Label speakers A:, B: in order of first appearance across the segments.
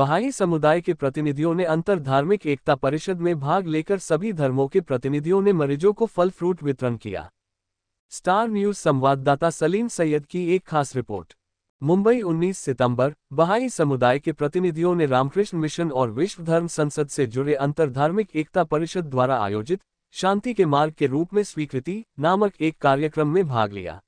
A: बहाई समुदाय के प्रतिनिधियों ने अंतर धार्मिक एकता परिषद में भाग लेकर सभी धर्मों के प्रतिनिधियों ने मरीजों को फल फ्रूट वितरण किया। स्टार न्यूज संवाददाता सलीम सैयद की एक खास रिपोर्ट। मुंबई 19 सितंबर। बहाई समुदाय के प्रतिनिधियों ने रामकृष्ण मिशन और विश्व धर्म संसद से जुड़े अंतरधार्मिक एकता परिषद द्वारा आयोजित शांति के मार्ग के रूप में स्वीकृति नामक एक कार्यक्रम में भाग लिया।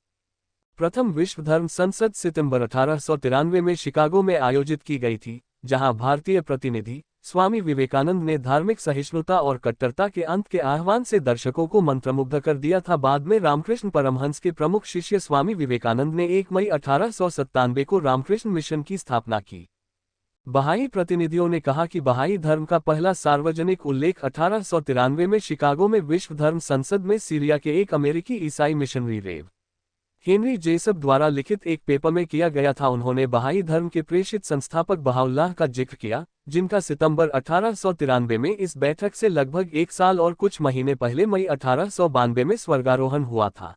A: प्रथम विश्व धर्म संसद सितंबर 1893 में शिकागो में आयोजित की गई थी, जहां भारतीय प्रतिनिधि स्वामी विवेकानंद ने धार्मिक सहिष्णुता और कट्टरता के अंत के आह्वान से दर्शकों को मंत्रमुग्ध कर दिया था। बाद में रामकृष्ण परमहंस के प्रमुख शिष्य स्वामी विवेकानंद ने 1 मई 1897 को रामकृष्ण मिशन की स्थापना की। बहाई प्रतिनिधियों ने कहा कि बहाई धर्म का पहला सार्वजनिक उल्लेख 1893 में शिकागो में विश्व धर्म संसद में सीरिया के एक अमेरिकी ईसाई मिशनरी रेव हेनरी जेसप द्वारा लिखित एक पेपर में किया गया था। उन्होंने बहाई धर्म के प्रेषित संस्थापक बहाउल्लाह का जिक्र किया, जिनका सितंबर 1893 में इस बैठक से लगभग 1 साल और कुछ महीने पहले मई 1892 में स्वर्गारोहण हुआ था।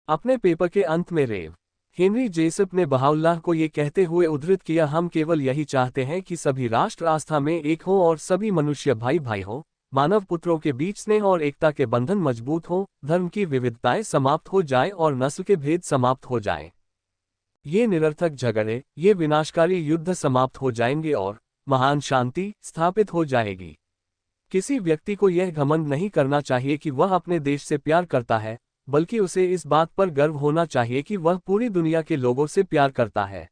A: अपने पेपर के अंत में रेव हेनरी जेसप ने बहाउल्लाह को ये कहते हुए उद्धृत किया, हम केवल यही चाहते हैं कि सभी राष्ट्र आस्था में एक हों और सभी मनुष्य भाई भाई हों, मानव पुत्रों के बीच स्नेह और एकता के बंधन मजबूत हों, धर्म की विविधताएं समाप्त हो जाएं और नस्ल के भेद समाप्त हो जाएं। ये निरर्थक झगड़े, ये विनाशकारी युद्ध समाप्त हो जाएंगे और महान शांति स्थापित हो जाएगी। किसी व्यक्ति को यह घमंड नहीं करना चाहिए कि वह अपने देश से प्यार करता है, बल्कि उसे इस बात पर गर्व होना चाहिए कि वह पूरी दुनिया के लोगों से प्यार करता है।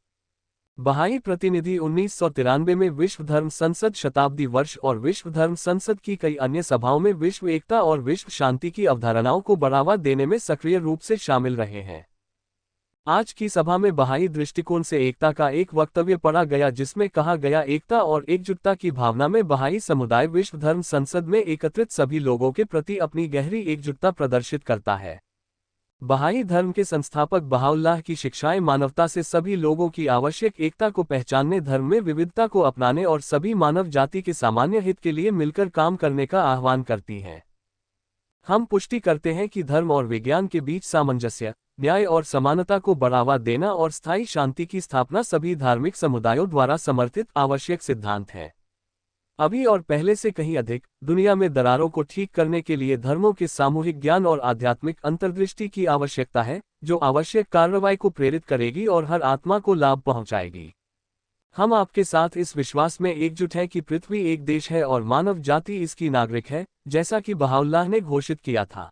A: बहाई प्रतिनिधि 1993 में विश्व धर्म संसद शताब्दी वर्ष और विश्व धर्म संसद की कई अन्य सभाओं में विश्व एकता और विश्व शांति की अवधारणाओं को बढ़ावा देने में सक्रिय रूप से शामिल रहे हैं। आज की सभा में बहाई दृष्टिकोण से एकता का एक वक्तव्य पढ़ा गया, जिसमें कहा गया, एकता और एकजुटता की भावना में बहाई समुदाय विश्व धर्म संसद में एकत्रित सभी लोगों के प्रति अपनी गहरी एकजुटता प्रदर्शित करता है। बहाई धर्म के संस्थापक बहाउल्लाह की शिक्षाएं मानवता से सभी लोगों की आवश्यक एकता को पहचानने, धर्म में विविधता को अपनाने और सभी मानव जाति के सामान्य हित के लिए मिलकर काम करने का आह्वान करती हैं। हम पुष्टि करते हैं कि धर्म और विज्ञान के बीच सामंजस्य, न्याय और समानता को बढ़ावा देना और स्थायी शांति की स्थापना सभी धार्मिक समुदायों द्वारा समर्थित आवश्यक सिद्धांत हैं। अभी और पहले से कहीं अधिक दुनिया में दरारों को ठीक करने के लिए धर्मों के सामूहिक ज्ञान और आध्यात्मिक अंतर्दृष्टि की आवश्यकता है, जो आवश्यक कार्रवाई को प्रेरित करेगी और हर आत्मा को लाभ पहुंचाएगी। हम आपके साथ इस विश्वास में एकजुट हैं कि पृथ्वी एक देश है और मानव जाति इसकी नागरिक है, जैसा कि बहाउल्लाह ने घोषित किया था।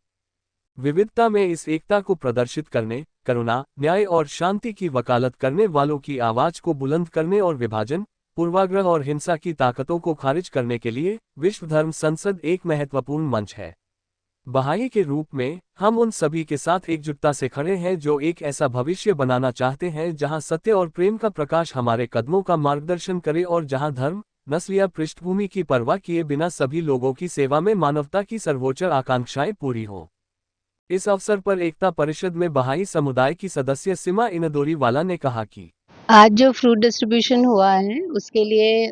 A: विविधता में इस एकता को प्रदर्शित करने, करुणा, न्याय और शांति की वकालत करने वालों की आवाज को बुलंद करने और विभाजन, पूर्वाग्रह और हिंसा की ताकतों को खारिज करने के लिए विश्व धर्म संसद एक महत्वपूर्ण मंच है। बहाई के रूप में हम उन सभी के साथ एकजुटता से खड़े हैं जो एक ऐसा भविष्य बनाना चाहते हैं जहां सत्य और प्रेम का प्रकाश हमारे कदमों का मार्गदर्शन करे और जहां धर्म, नस्ल या पृष्ठभूमि की परवाह किए बिना सभी लोगों की सेवा में मानवता की सर्वोच्च आकांक्षाएं पूरी हों। इस अवसर पर एकता परिषद में बहाई समुदाय की सदस्य सिमा इनदोरीवाला ने कहा कि
B: आज जो फ्रूट डिस्ट्रीब्यूशन हुआ है उसके लिए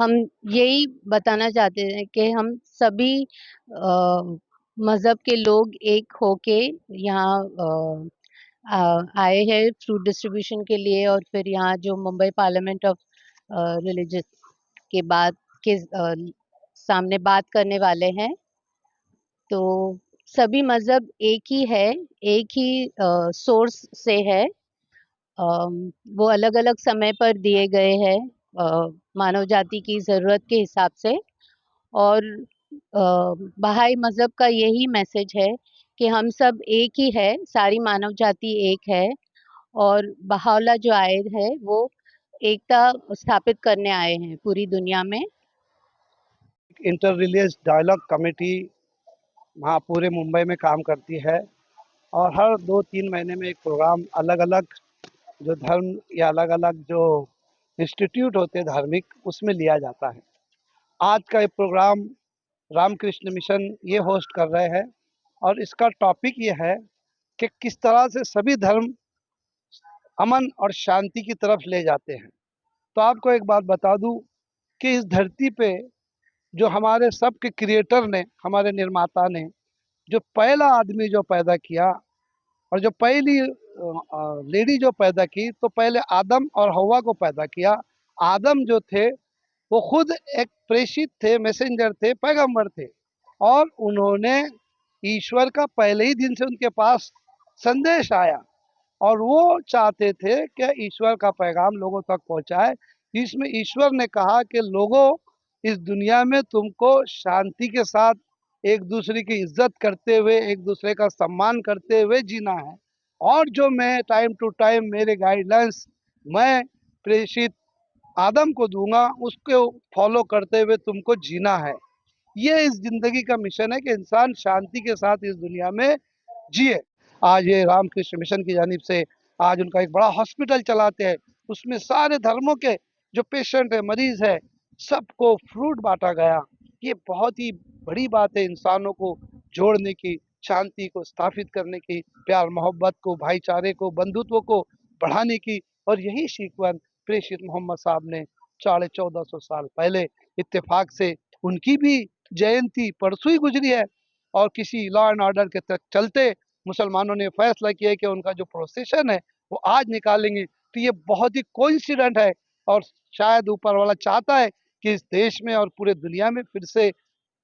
B: हम यही बताना चाहते हैं कि हम सभी मज़हब के लोग एक होके यहाँ आए हैं फ्रूट डिस्ट्रीब्यूशन के लिए। और फिर यहाँ जो मुंबई पार्लियामेंट ऑफ रिलीजियस के बाद के सामने बात करने वाले हैं, तो सभी मज़हब एक ही है, एक ही सोर्स से है। वो अलग-अलग समय पर दिए गए हैं मानव जाति की ज़रूरत के हिसाब से। और बहाई मज़हब का यही मैसेज है कि हम सब एक ही है, सारी मानव जाति एक है और बहाउल्लाह जो आए हैं वो एकता स्थापित करने आए हैं पूरी दुनिया में।
C: इंटर रिलीजियस डायलॉग कमेटी वहाँ पूरे मुंबई में काम करती है और हर 2-3 महीने में एक प्रोग्राम अलग अलग जो धर्म या अलग अलग जो इंस्टीट्यूट होते हैं धार्मिक, उसमें लिया जाता है। आज का ये प्रोग्राम रामकृष्ण मिशन ये होस्ट कर रहे हैं और इसका टॉपिक ये है कि किस तरह से सभी धर्म अमन और शांति की तरफ ले जाते हैं। तो आपको एक बात बता दूं कि इस धरती पे जो हमारे सब के क्रिएटर ने, हमारे निर्माता ने जो पहला आदमी जो पैदा किया और जो पहली लेडी जो पैदा की, तो पहले आदम और हवा को पैदा किया। आदम जो थे वो खुद एक प्रेषित थे, मैसेंजर थे, पैगंबर थे, और उन्होंने ईश्वर का पहले ही दिन से उनके पास संदेश आया, और वो चाहते थे कि ईश्वर का पैगाम लोगों तक पहुंचाए, जिसमें ईश्वर ने कहा कि लोगों, इस दुनिया में तुमको शांति के साथ एक दूसरे की इज्जत करते हुए, एक दूसरे का सम्मान करते हुए जीना है, और जो मैं टाइम टू टाइम मेरे गाइडलाइंस मैं प्रेषित आदम को दूंगा, उसको फॉलो करते हुए तुमको जीना है। ये इस जिंदगी का मिशन है कि इंसान शांति के साथ इस दुनिया में जिए। आज ये रामकृष्ण मिशन की जानिब से आज उनका एक बड़ा हॉस्पिटल चलाते हैं, उसमें सारे धर्मों के जो पेशेंट है, मरीज है, सबको फ्रूट बांटा गया। ये बहुत ही बड़ी बात है इंसानों को जोड़ने की, शांति को स्थापित करने की, प्यार मोहब्बत को, भाईचारे को, बंधुत्व को बढ़ाने की। और यही सीक्वेंस प्रेषित मोहम्मद साहब ने 1450 साल पहले इत्तेफाक से, उनकी भी जयंती परसों ही गुजरी है, और किसी लॉ एंड ऑर्डर के चलते मुसलमानों ने फैसला किया कि उनका जो प्रोसेशन है वो आज निकालेंगे। तो ये बहुत ही कोइंसिडेंट है, और शायद ऊपर वाला चाहता है कि इस देश में और पूरे दुनिया में फिर से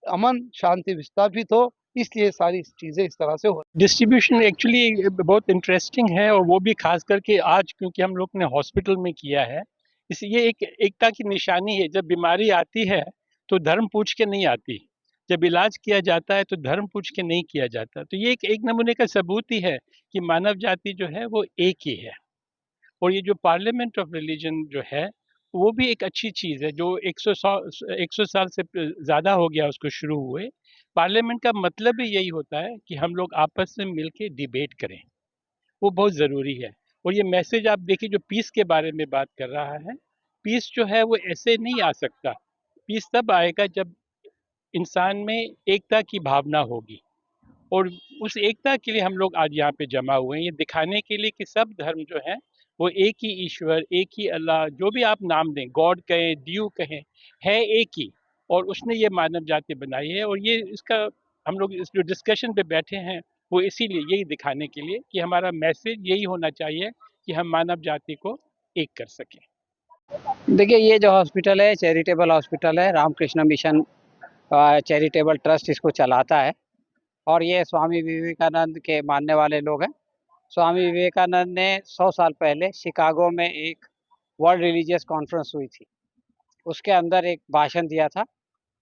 C: अमन शांति विस्थापित हो, इसलिए सारी चीजें इस तरह से हो।
D: डिस्ट्रीब्यूशन एक्चुअली बहुत इंटरेस्टिंग है, और वो भी खास करके आज क्योंकि हम लोग ने हॉस्पिटल में किया है, इसलिए एक एकता की निशानी है। जब बीमारी आती है तो धर्म पूछ के नहीं आती, जब इलाज किया जाता है तो धर्म पूछ के नहीं किया जाता। तो ये एक नमूने का सबूत ही है कि मानव जाति जो है वो एक ही है। और ये जो पार्लियामेंट ऑफ रिलीजन जो है वो भी एक अच्छी चीज़ है, जो 100 साल से ज़्यादा हो गया उसको शुरू हुए। पार्लियामेंट का मतलब ही यही होता है कि हम लोग आपस में मिलके डिबेट करें, वो बहुत ज़रूरी है। और ये मैसेज आप देखिए जो पीस के बारे में बात कर रहा है, पीस जो है वो ऐसे नहीं आ सकता। पीस तब आएगा जब इंसान में एकता की भावना होगी, और उस एकता के लिए हम लोग आज यहाँ पे जमा हुए हैं, ये दिखाने के लिए कि सब धर्म जो है वो एक ही ईश्वर, एक ही अल्लाह, जो भी आप नाम दें, गॉड कहें, ड्यू कहें, है एक ही। और उसने ये मानव जाति बनाई है, और ये इसका हम लोग इस जो डिस्कशन पे बैठे हैं वो इसीलिए, यही दिखाने के लिए कि हमारा मैसेज यही होना चाहिए कि हम मानव जाति को एक कर सकें।
E: देखिए, ये जो हॉस्पिटल है चैरिटेबल हॉस्पिटल है, रामकृष्ण मिशन चैरिटेबल ट्रस्ट इसको चलाता है, और ये स्वामी विवेकानंद के मानने वाले लोग हैं। स्वामी विवेकानंद ने 100 साल पहले शिकागो में एक वर्ल्ड रिलीजियस कॉन्फ्रेंस हुई थी, उसके अंदर एक भाषण दिया था,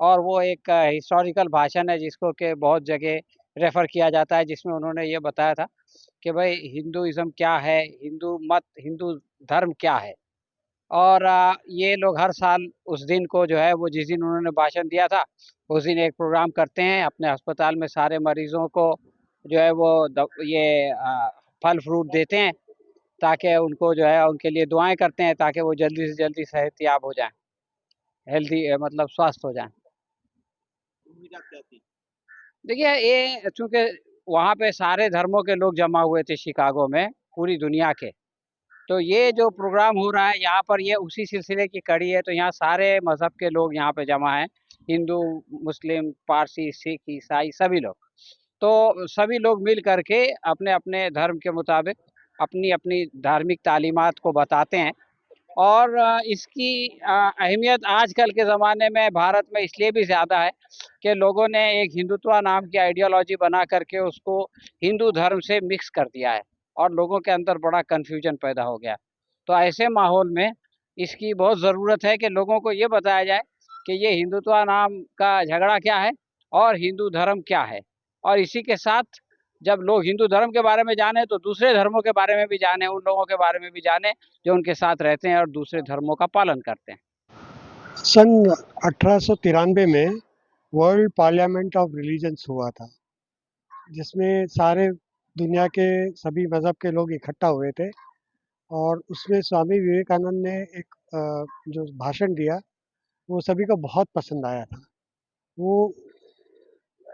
E: और वो एक हिस्टोरिकल भाषण है जिसको कि बहुत जगह रेफ़र किया जाता है, जिसमें उन्होंने ये बताया था कि भाई हिंदुइज़्म क्या है, हिंदू मत, हिंदू धर्म क्या है। और ये लोग हर साल उस दिन को जो है वो जिस दिन उन्होंने भाषण दिया था उस दिन एक प्रोग्राम करते हैं अपने अस्पताल में, सारे मरीज़ों को जो है वो ये फल फ्रूट देते हैं, ताकि उनको जो है उनके लिए दुआएं करते हैं ताकि वो जल्दी से जल्दी सेहतयाब हो जाएं, हेल्दी मतलब स्वस्थ हो जाएं। देखिए, ये चूँकि वहाँ पे सारे धर्मों के लोग जमा हुए थे शिकागो में, पूरी दुनिया के, तो ये जो प्रोग्राम हो रहा है यहाँ पर ये उसी सिलसिले की कड़ी है। तो यहाँ सारे मज़हब के लोग यहाँ पे जमा हैं, हिंदू, मुस्लिम, पारसी, सिख, ईसाई सभी लोग। तो सभी लोग मिल कर के अपने-अपने धर्म के मुताबिक अपनी-अपनी धार्मिक तालीमात को बताते हैं, और इसकी अहमियत आजकल के ज़माने में भारत में इसलिए भी ज़्यादा है कि लोगों ने एक हिंदुत्व नाम की आइडियोलॉजी बना करके उसको हिंदू धर्म से मिक्स कर दिया है, और लोगों के अंदर बड़ा कन्फ्यूजन पैदा हो गया। तो ऐसे माहौल में इसकी बहुत ज़रूरत है कि लोगों को ये बताया जाए कि ये हिंदुत्व नाम का झगड़ा क्या है और हिंदू धर्म क्या है। और इसी के साथ जब लोग हिंदू धर्म के बारे में जाने तो दूसरे धर्मों के बारे में भी जाने, उन लोगों के बारे में भी जाने जो उनके साथ रहते हैं और दूसरे धर्मों का पालन करते हैं।
F: सन 1893 में वर्ल्ड पार्लियामेंट ऑफ रिलीजन्स हुआ था, जिसमें सारे दुनिया के सभी मज़हब के लोग इकट्ठा हुए थे, और उसमें स्वामी विवेकानंद ने एक जो भाषण दिया वो सभी को बहुत पसंद आया था। वो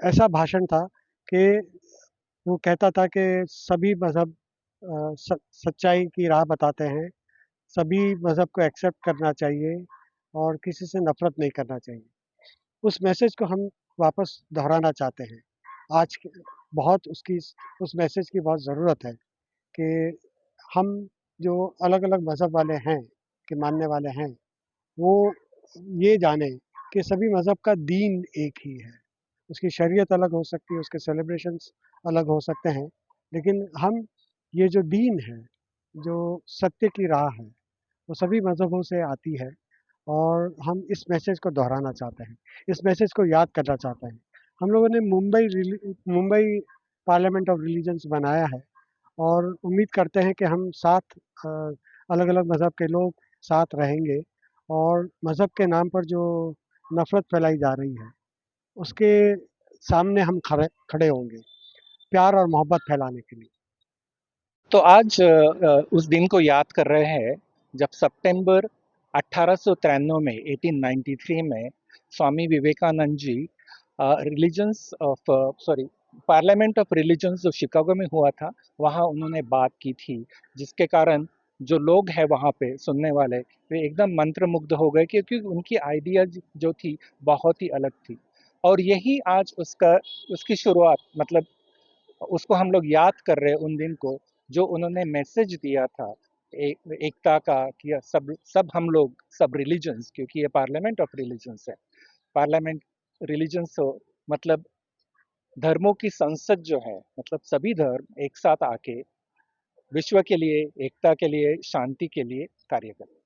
F: ऐसा भाषण था कि वो कहता था कि सभी मज़हब सच्चाई की राह बताते हैं, सभी मज़हब को एक्सेप्ट करना चाहिए और किसी से नफ़रत नहीं करना चाहिए। उस मैसेज को हम वापस दोहराना चाहते हैं। आज के बहुत उस मैसेज की बहुत ज़रूरत है कि हम जो अलग-अलग मज़हब वाले हैं, के मानने वाले हैं, वो ये जाने कि सभी मज़हब का दीन एक ही है। उसकी शरीयत अलग हो सकती है, उसके सेलिब्रेशंस अलग हो सकते हैं, लेकिन हम ये जो दीन है, जो सत्य की राह है, वो सभी मज़हबों से आती है और हम इस मैसेज को दोहराना चाहते हैं, इस मैसेज को याद करना चाहते हैं। हम लोगों ने मुंबई पार्लियामेंट ऑफ रिलीजन्स बनाया है और उम्मीद करते हैं कि हम साथ अलग-अलग मज़हब के लोग साथ रहेंगे और मज़हब के नाम पर जो नफ़रत फैलाई जा रही है, उसके सामने हम खड़े खड़े होंगे, प्यार और मोहब्बत फैलाने के लिए।
G: तो आज उस दिन को याद कर रहे हैं जब सितंबर 1893 में 1893 में Swami Vivekananda ji religions of sorry parliament of religions जो शिकागो में हुआ था, वहाँ उन्होंने बात की थी, जिसके कारण जो लोग हैं वहाँ पे सुनने वाले, वे एकदम मंत्रमुग्ध हो गए क्योंकि उनकी आइडिया जो थी बहुत ही अलग थी। और यही आज उसकी शुरुआत, मतलब उसको हम लोग याद कर रहे हैं उन दिन को, जो उन्होंने मैसेज दिया था एकता का, कि सब सब हम लोग सब रिलीजन्स, क्योंकि ये पार्लियामेंट ऑफ रिलीजन्स है, पार्लियामेंट रिलीजन्स हो मतलब धर्मों की संसद जो है, मतलब सभी धर्म एक साथ आके विश्व के लिए, एकता के लिए, शांति के लिए कार्य करें।